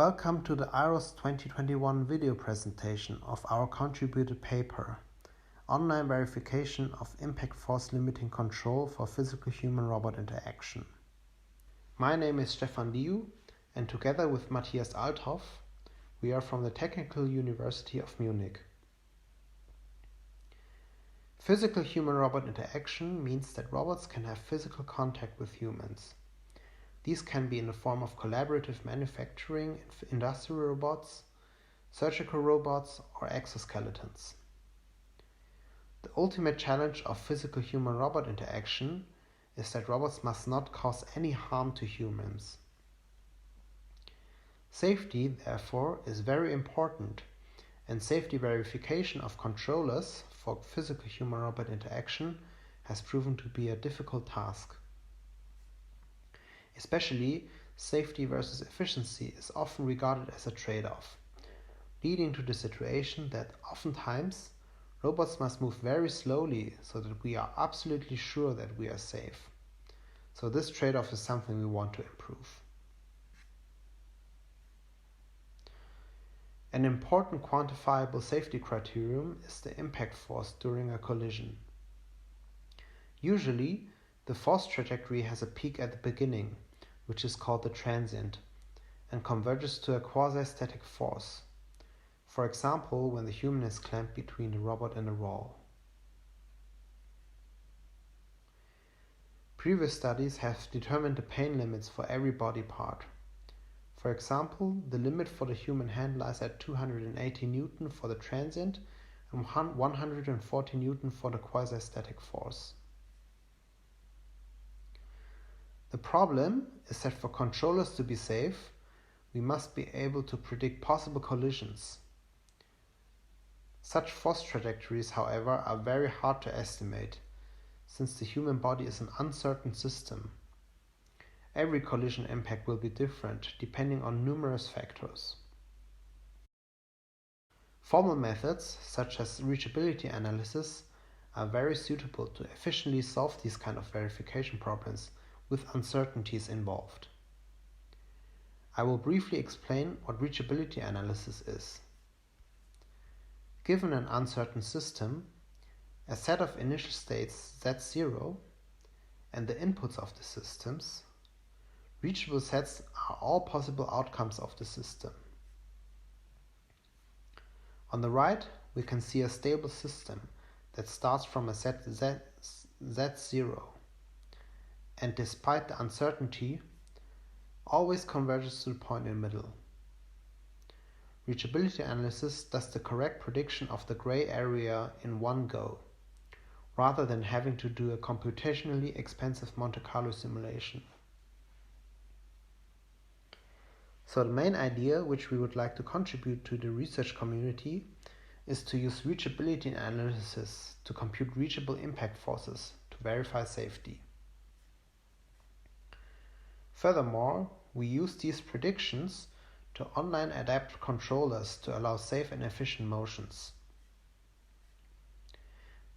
Welcome to the IROS 2021 video presentation of our contributed paper, Online Verification of Impact Force Limiting Control for Physical Human-Robot Interaction. My name is Stefan, and together with Matthias Althoff, we are from the Technical University of Munich. Physical human-robot interaction means that robots can have physical contact with humans. These can be in the form of collaborative manufacturing, industrial robots, surgical robots, or exoskeletons. The ultimate challenge of physical human-robot interaction is that robots must not cause any harm to humans. Safety, therefore, is very important, and safety verification of controllers for physical human-robot interaction has proven to be a difficult task. Especially, safety versus efficiency is often regarded as a trade-off, leading to the situation that oftentimes robots must move very slowly so that we are absolutely sure that we are safe. So this trade-off is something we want to improve. An important quantifiable safety criterion is the impact force during a collision. Usually, the force trajectory has a peak at the beginning, which is called the transient, and converges to a quasi-static force. For example, when the human is clamped between the robot and a wall. Previous studies have determined the pain limits for every body part. For example, the limit for the human hand lies at 280 Newton for the transient and 140 Newton for the quasi-static force. The problem is that for controllers to be safe, we must be able to predict possible collisions. Such force trajectories, however, are very hard to estimate, since the human body is an uncertain system. Every collision impact will be different, depending on numerous factors. Formal methods, such as reachability analysis, are very suitable to efficiently solve these kind of verification problems with uncertainties involved. I will briefly explain what reachability analysis is. Given an uncertain system, a set of initial states Z0 and the inputs of the systems, reachable sets are all possible outcomes of the system. On the right, we can see a stable system that starts from a set Z0 and despite the uncertainty, always converges to the point in the middle. Reachability analysis does the correct prediction of the gray area in one go, rather than having to do a computationally expensive Monte Carlo simulation. So the main idea which we would like to contribute to the research community is to use reachability analysis to compute reachable impact forces to verify safety. Furthermore, we use these predictions to online adapt controllers to allow safe and efficient motions.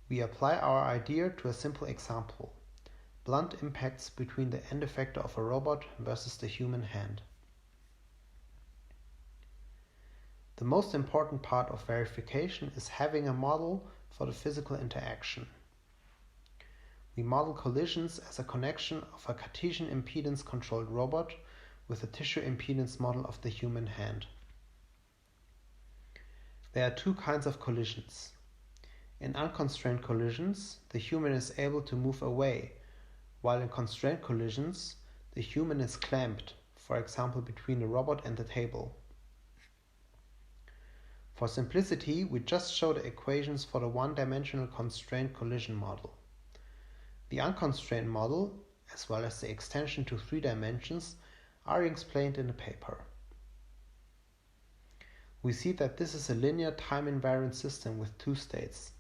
We apply our idea to a simple example: blunt impacts between the end effector of a robot versus the human hand. The most important part of verification is having a model for the physical interaction. We model collisions as a connection of a Cartesian impedance-controlled robot with a tissue impedance model of the human hand. There are two kinds of collisions. In unconstrained collisions, the human is able to move away, while in constrained collisions, the human is clamped, for example between the robot and the table. For simplicity, we just show the equations for the one-dimensional constrained collision model. The unconstrained model, as well as the extension to 3 dimensions, are explained in the paper. We see that this is a linear time-invariant system with 2 states,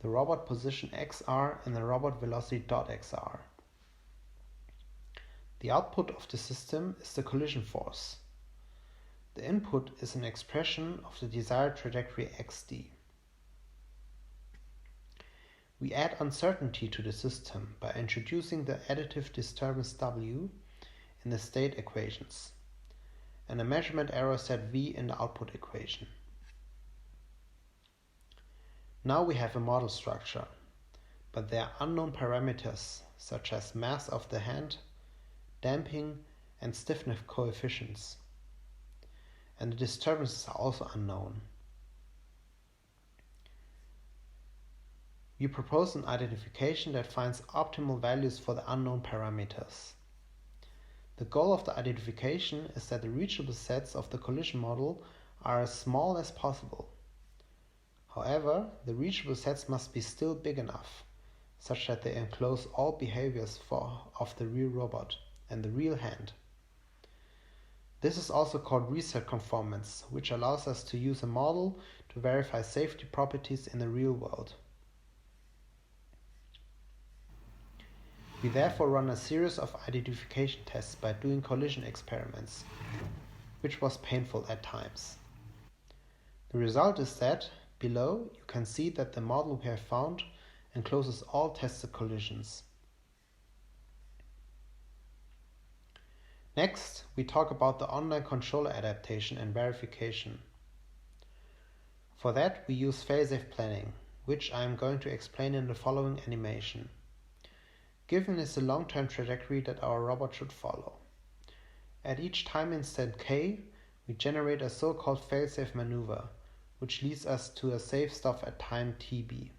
the robot position xr and the robot velocity .xr. The output of the system is the collision force. The input is an expression of the desired trajectory xd. We add uncertainty to the system by introducing the additive disturbance W in the state equations, and a measurement error set V in the output equation. Now we have a model structure, but there are unknown parameters such as mass of the hand, damping, and stiffness coefficients. And the disturbances are also unknown. We propose an identification that finds optimal values for the unknown parameters. The goal of the identification is that the reachable sets of the collision model are as small as possible. However, the reachable sets must be still big enough, such that they enclose all behaviors of the real robot and the real hand. This is also called reset conformance, which allows us to use a model to verify safety properties in the real world. We therefore run a series of identification tests by doing collision experiments, which was painful at times. The result is that, below, you can see that the model we have found encloses all tested collisions. Next, we talk about the online controller adaptation and verification. For that, we use Phaseif Planning, which I am going to explain in the following animation. Given is the long-term trajectory that our robot should follow. At each time instant k, we generate a so-called fail-safe maneuver, which leads us to a safe stop at time tb.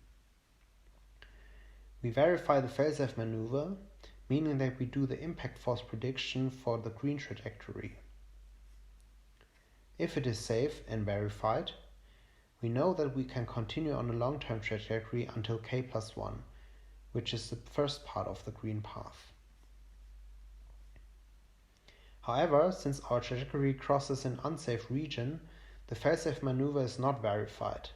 We verify the fail-safe maneuver, meaning that we do the impact force prediction for the green trajectory. If it is safe and verified, we know that we can continue on a long-term trajectory until k+1, which is the first part of the green path. However, since our trajectory crosses an unsafe region, the fail-safe maneuver is not verified.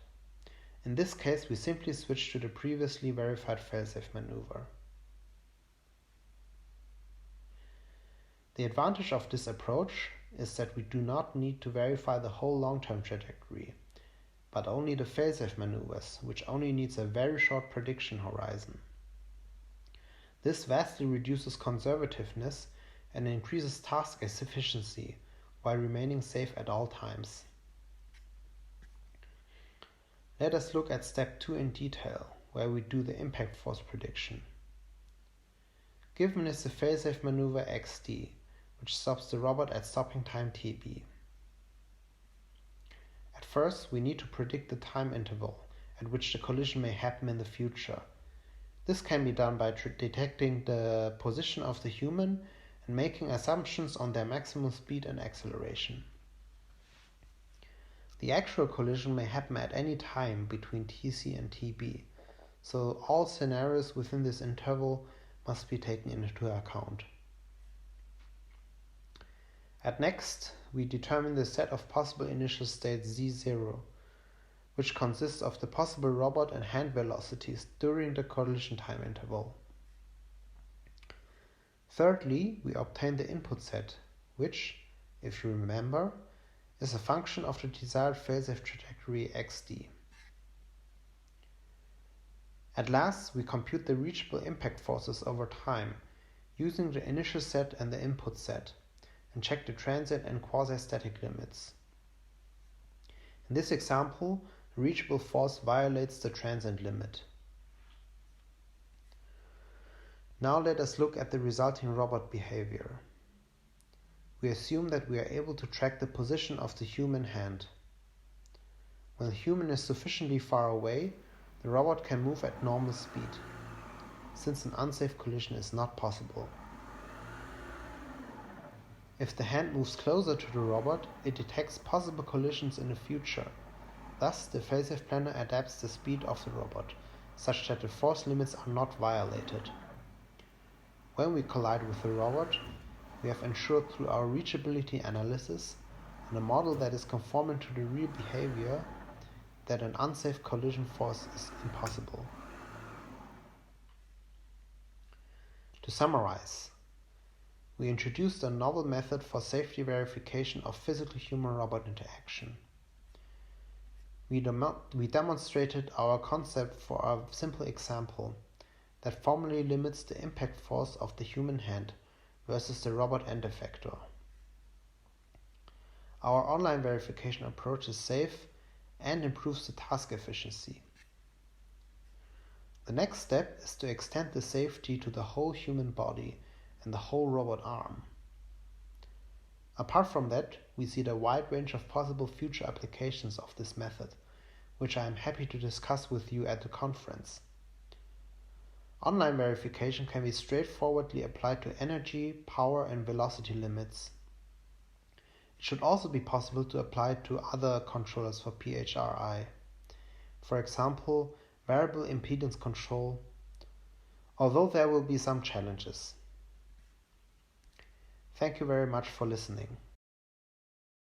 In this case, we simply switch to the previously verified fail-safe maneuver. The advantage of this approach is that we do not need to verify the whole long-term trajectory, but only the fail-safe maneuvers, which only needs a very short prediction horizon. This vastly reduces conservativeness and increases task efficiency while remaining safe at all times. Let us look at step 2 in detail, where we do the impact force prediction. Given is the fail-safe maneuver XD, which stops the robot at stopping time TB. At first, we need to predict the time interval at which the collision may happen in the future. This can be done by detecting the position of the human and making assumptions on their maximum speed and acceleration. The actual collision may happen at any time between TC and TB, so all scenarios within this interval must be taken into account. At next, we determine the set of possible initial states Z0, which consists of the possible robot and hand velocities during the collision time interval. Thirdly, we obtain the input set, which, if you remember, is a function of the desired fail-safe trajectory XD. At last, we compute the reachable impact forces over time, using the initial set and the input set, and check the transient and quasi-static limits. In this example, the reachable force violates the transient limit. Now let us look at the resulting robot behavior. We assume that we are able to track the position of the human hand. When the human is sufficiently far away, the robot can move at normal speed, since an unsafe collision is not possible. If the hand moves closer to the robot, it detects possible collisions in the future. Thus, the Phaseif planner adapts the speed of the robot, such that the force limits are not violated. When we collide with the robot, we have ensured through our reachability analysis and a model that is conforming to the real behavior that an unsafe collision force is impossible. To summarize, we introduced a novel method for safety verification of physical human-robot interaction. We demonstrated our concept for a simple example that formally limits the impact force of the human hand versus the robot end effector. Our online verification approach is safe and improves the task efficiency. The next step is to extend the safety to the whole human body and the whole robot arm. Apart from that, we see the wide range of possible future applications of this method, which I am happy to discuss with you at the conference. Online verification can be straightforwardly applied to energy, power, and velocity limits. It should also be possible to apply it to other controllers for pHRI. For example, variable impedance control, although there will be some challenges. Thank you very much for listening.